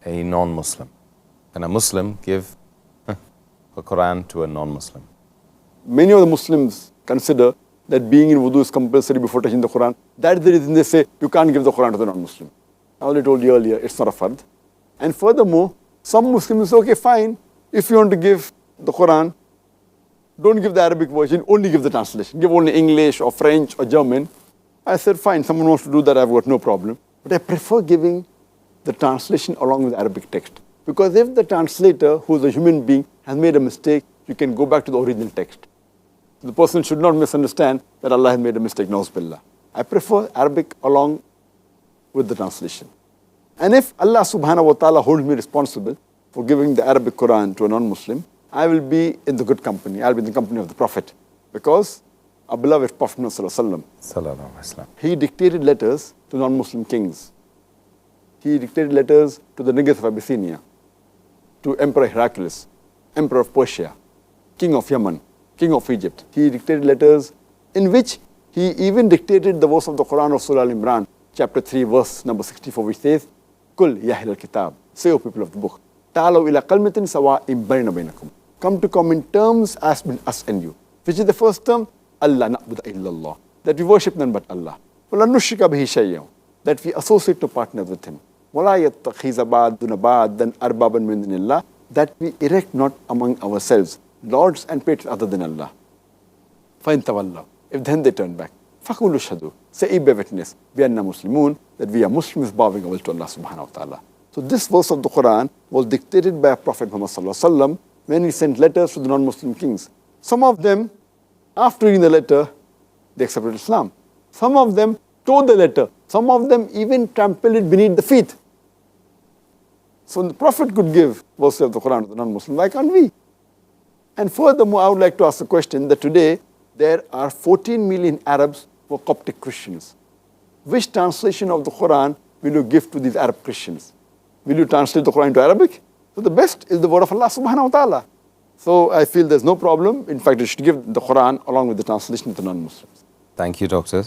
a non-Muslim? Can a Muslim give a Quran to a non-Muslim? Many of the Muslims consider that being in wudu is compulsory before touching the Quran. That's the reason they say you can't give the Quran to the non-Muslim. I already told you earlier, it's not a fard. And furthermore, some Muslims say, okay, fine, if you want to give the Quran, don't give the Arabic version, only give the translation. Give only English or French or German. I said, fine, someone wants to do that, I've got no problem. But I prefer giving the translation along with the Arabic text. Because if the translator, who is a human being, has made a mistake, you can go back to the original text. The person should not misunderstand that Allah has made a mistake, na'uz billah. I prefer Arabic along with the translation. And if Allah subhanahu wa ta'ala holds me responsible for giving the Arabic Quran to a non-Muslim, I will be in the good company. I'll be in the company of the Prophet. Because our beloved Prophet Sallallahu Alaihi Wasallam, he dictated letters to non-Muslim kings. He dictated letters to the Negus of Abyssinia, to Emperor Heraclius, Emperor of Persia, King of Yemen, King of Egypt. He dictated letters in which he even dictated the verse of the Quran of Surah Al-Imran, chapter 3, verse number 64, which says, Kul ya ahlal kitab, say, O people of the book, ta'alaw ila kalmatin sawa'im bayna baynakum. Come to common terms as between us and you. Which is the first term? Allah na'budu illallah. That we worship none but Allah. Wala nushrika bihi shay'an. That we associate no partner with him. Wala yattakhiza ba'duna ba'dan arbaban min dunillah. That we erect not among ourselves lords and patrons other than Allah. Fa in tawallaw. If then they turn back, faqulu shahadu. Say, bear witness, bi anna muslimun, that we are Muslims bowing our will to Allah subhanahu wa ta'ala. So this verse of the Quran was dictated by Prophet Muhammad sallallahu alaihi wasallam when he sent letters to the non-Muslim kings. Some of them, after reading the letter, they accepted Islam. Some of them tore the letter. Some of them even trampled it beneath the feet. So the Prophet could give verses of the Quran to the non-Muslim. Why can't we? And furthermore, I would like to ask the question that today there are 14 million Arabs who are Coptic Christians. Which translation of the Quran will you give to these Arab Christians? Will you translate the Quran into Arabic? So the best is the word of Allah subhanahu wa ta'ala. So I feel there's no problem. In fact, you should give the Quran along with the translation to non-Muslims. Thank you, doctor.